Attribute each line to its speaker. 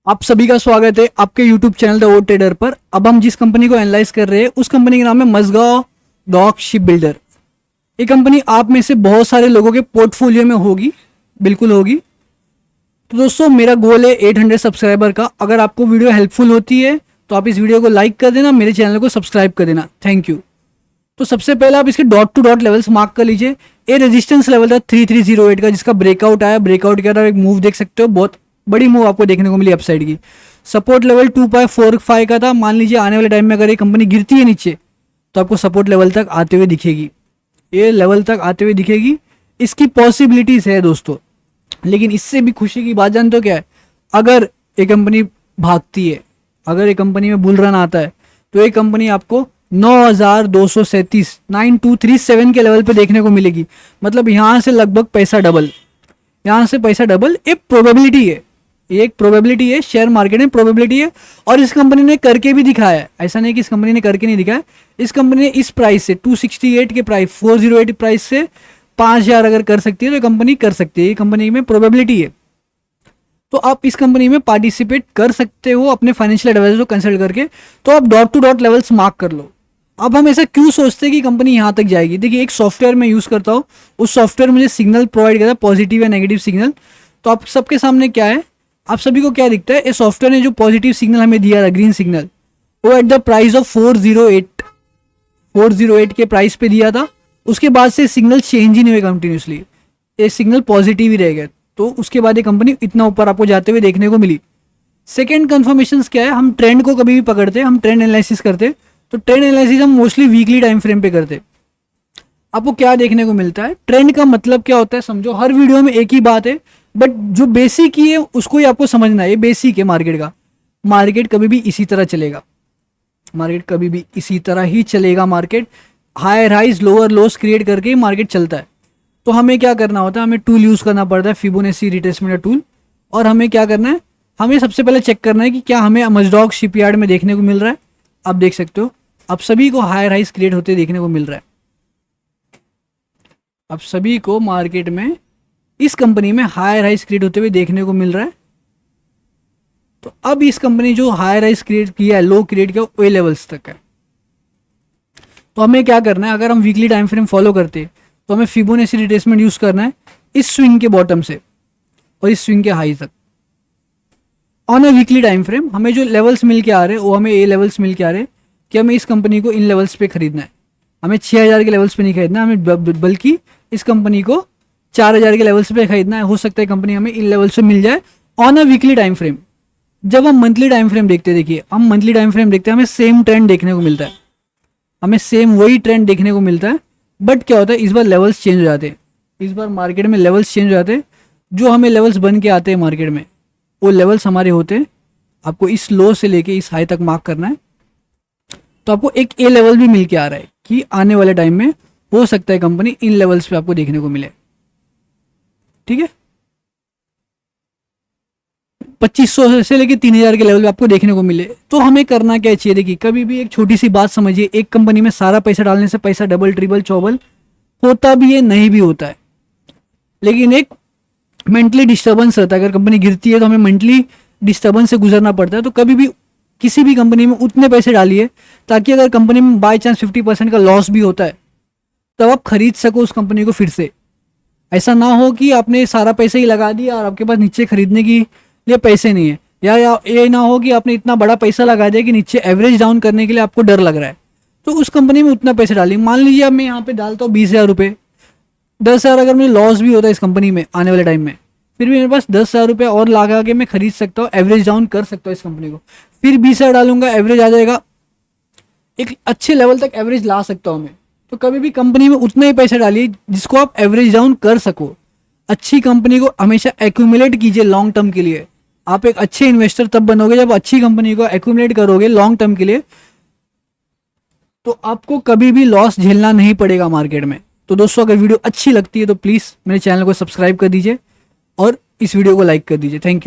Speaker 1: आप सभी का स्वागत है आपके YouTube channel The O Trader पर। अब हम जिस कंपनी को एनालाइज कर रहे हैं उस कंपनी का नाम है मजगांव डॉक शिप बिल्डर। ये कंपनी आप में से बहुत सारे लोगों के पोर्टफोलियो में होगी, बिल्कुल होगी। तो दोस्तों मेरा गोल है 800 सब्सक्राइबर का। अगर आपको वीडियो हेल्पफुल होती है तो आप इस वीडियो को लाइक कर देना, मेरे चैनल को सब्सक्राइब कर देना। Thank you. तो सबसे पहले आप इसके dot to dot levels mark कर लीजिए। ये रेजिस्टेंस लेवल था 3308 का, जिसका ब्रेकआउट आया। ब्रेकआउट के बाद एक मूव देख सकते हो, बहुत बड़ी मूव आपको देखने को मिली अपसाइड की। सपोर्ट लेवल 2.45 का था। मान लीजिए आने वाले टाइम में अगर ये कंपनी गिरती है नीचे तो आपको सपोर्ट लेवल तक आते हुए दिखेगी, ये लेवल तक आते हुए दिखेगी। इसकी पॉसिबिलिटीज है दोस्तों, लेकिन इससे भी खुशी की बात जानते हो क्या है? अगर ये कंपनी भागती है, अगर ये कंपनी में बुल रन आता है तो ये कंपनी आपको 9237 के लेवल पे देखने को मिलेगी। मतलब यहाँ से लगभग पैसा डबल, यहाँ से पैसा डबल। एक प्रोबेबिलिटी है, ये एक प्रोबेबिलिटी है, शेयर मार्केट में प्रोबेबिलिटी है। और इस कंपनी ने करके भी दिखाया है, ऐसा नहीं कि इस कंपनी ने करके नहीं दिखाया। इस कंपनी ने इस प्राइस से 268 के प्राइस, 408 प्राइस से 5000 अगर कर सकती है तो ये कंपनी कर सकती है। ये कंपनी में प्रोबेबिलिटी है, तो आप इस कंपनी में पार्टिसिपेट कर सकते हो अपने फाइनेंशियल एडवाइजर को कंसल्ट करके। तो आप dot to dot levels mark कर लो। अब हम ऐसा क्यों सोचते हैं कि कंपनी यहाँ तक जाएगी? देखिए, एक सॉफ्टवेयर मैं यूज़ करता हूँ, उस सॉफ्टवेयर मुझे सिग्नल प्रोवाइड करता है, पॉजिटिव या नेगेटिव सिग्नल। तो आप सबके सामने क्या है, आप सभी को क्या दिखता है? इस सॉफ्टवेयर ने जो पॉजिटिव सिग्नल हमें दिया था, ग्रीन सिग्नल, वो एट द प्राइस ऑफ 408 के प्राइस पे दिया था। उसके बाद से सिग्नल चेंज ही नहीं हुए कंटिन्यूसली, ये सिग्नल पॉजिटिव ही रह गया। तो उसके बाद ये कंपनी इतना ऊपर आपको जाते हुए देखने को मिली। सेकेंड कन्फर्मेशन क्या है? हम ट्रेंड को कभी भी पकड़ते हैं, हम ट्रेंड एनालिसिस करते हैं, तो ट्रेंड एनालिसिस हम मोस्टली वीकली टाइम फ्रेम पे करते हैं। आपको क्या देखने को मिलता है? ट्रेंड का मतलब क्या होता है समझो। हर वीडियो में एक ही बात है, बट जो बेसिक ही है उसको ही आपको समझना है। ये बेसिक है मार्केट का। मार्केट कभी भी इसी तरह चलेगा, मार्केट कभी भी इसी तरह ही चलेगा। Market higher highs lower lows create करके ही मार्केट चलता है। तो हमें क्या करना होता है? हमें टूल यूज़ करना पड़ता है, फिबोनाची रिट्रेसमेंट का टूल। और हमें क्या करना है? हमें सबसे पहले चेक करना है कि क्या हमें मजडॉग शिपयार्ड में देखने को मिल रहा है। आप देख सकते हो, आप सभी को हायर हाइज क्रिएट होते देखने को मिल रहा है। अब सभी को मार्केट में इस कंपनी में हायर हाइज क्रिएट होते हुए देखने को मिल रहा है। तो अब इस कंपनी जो हायर हाइज क्रिएट किया है, लो क्रिएट किया, वो लेवल्स तक है। तो हमें क्या करना है? अगर हम वीकली टाइम फ्रेम फॉलो करते हैं तो हमें फिबोनाची रिट्रेसमेंट यूज करना है इस स्विंग के बॉटम से और इस स्विंग के हाई तक। On a weekly time frame हमें जो लेवल्स मिल के आ रहे हैं वो हमें ये लेवल्स मिल के आ रहे हैं कि हमें इस कंपनी को इन लेवल्स पे खरीदना है। हमें 6000 के लेवल्स पे नहीं खरीदना, हमें बल्कि इस कंपनी को 4000 के लेवल्स पे खरीदना है। हो सकता है कंपनी हमें इन लेवल्स पे मिल जाए on a weekly time frame. जब हम मंथली टाइम फ्रेम देखते हैं, देखिए हम मंथली टाइम फ्रेम देखते हैं, हमें सेम ट्रेंड देखने को मिलता है, हमें सेम वही ट्रेंड देखने को मिलता है। बट क्या होता है, इस बार लेवल्स चेंज हो जाते हैं। इस बार मार्केट में लेवल्स चेंज हो जाते हैं। जो हमें लेवल्स बन के आते हैं मार्केट में, वो लेवल्स हमारे होते हैं। आपको इस लो से लेके इस हाई तक मार्क करना है। तो आपको एक ए लेवल भी मिल के आ रहा है कि आने वाले टाइम में हो सकता है कंपनी इन लेवल्स पे आपको देखने को मिले। ठीक है, 2500 से लेके 3000 के लेवल पे आपको देखने को मिले। तो हमें करना क्या चाहिए? देखिए, कभी भी एक छोटी सी बात समझिए, एक कंपनी में सारा पैसा डालने से पैसा डबल ट्रिपल चौबल होता भी है, नहीं भी होता है, लेकिन एक मेंटली डिस्टर्बेंस रहता है। अगर कंपनी गिरती है तो हमें मेंटली डिस्टर्बेंस से गुजरना पड़ता है। तो कभी भी किसी भी कंपनी में उतने पैसे डालिए ताकि अगर कंपनी में बाई चांस 50% का लॉस भी होता है तब आप खरीद सको उस कंपनी को फिर से। ऐसा ना हो कि आपने सारा पैसा ही लगा दिया और आपके पास नीचे खरीदने की लिए पैसे नहीं है, या ये ना हो कि आपने इतना बड़ा पैसा लगा दिया कि नीचे एवरेज डाउन करने के लिए आपको डर लग रहा है। तो उस कंपनी में उतना पैसे डालिए। मान लीजिए अब मैं यहाँ पे डालता हूँ 20,000 रुपये, 10,000 अगर मुझे लॉस भी होता है इस कंपनी में आने वाले टाइम में, फिर भी मेरे पास 10,000 रुपये और लगा के मैं खरीद सकता हूँ, एवरेज डाउन कर सकता हूँ इस कंपनी को। फिर 20,000 डालूंगा, एवरेज आ जाएगा, एक अच्छे लेवल तक एवरेज ला सकता हूँ मैं। तो कभी भी कंपनी में उतने ही पैसे डालिए जिसको आप एवरेज डाउन कर सको। अच्छी कंपनी को हमेशा एक्यूमुलेट कीजिए लॉन्ग टर्म के लिए। आप एक अच्छे इन्वेस्टर तब बनोगे जब अच्छी कंपनी को एक्यूमुलेट करोगे लॉन्ग टर्म के लिए, तो आपको कभी भी लॉस झेलना नहीं पड़ेगा मार्केट में। तो दोस्तों, अगर वीडियो अच्छी लगती है तो प्लीज़ मेरे चैनल को सब्सक्राइब कर दीजिए और इस वीडियो को लाइक कर दीजिए। Thank you.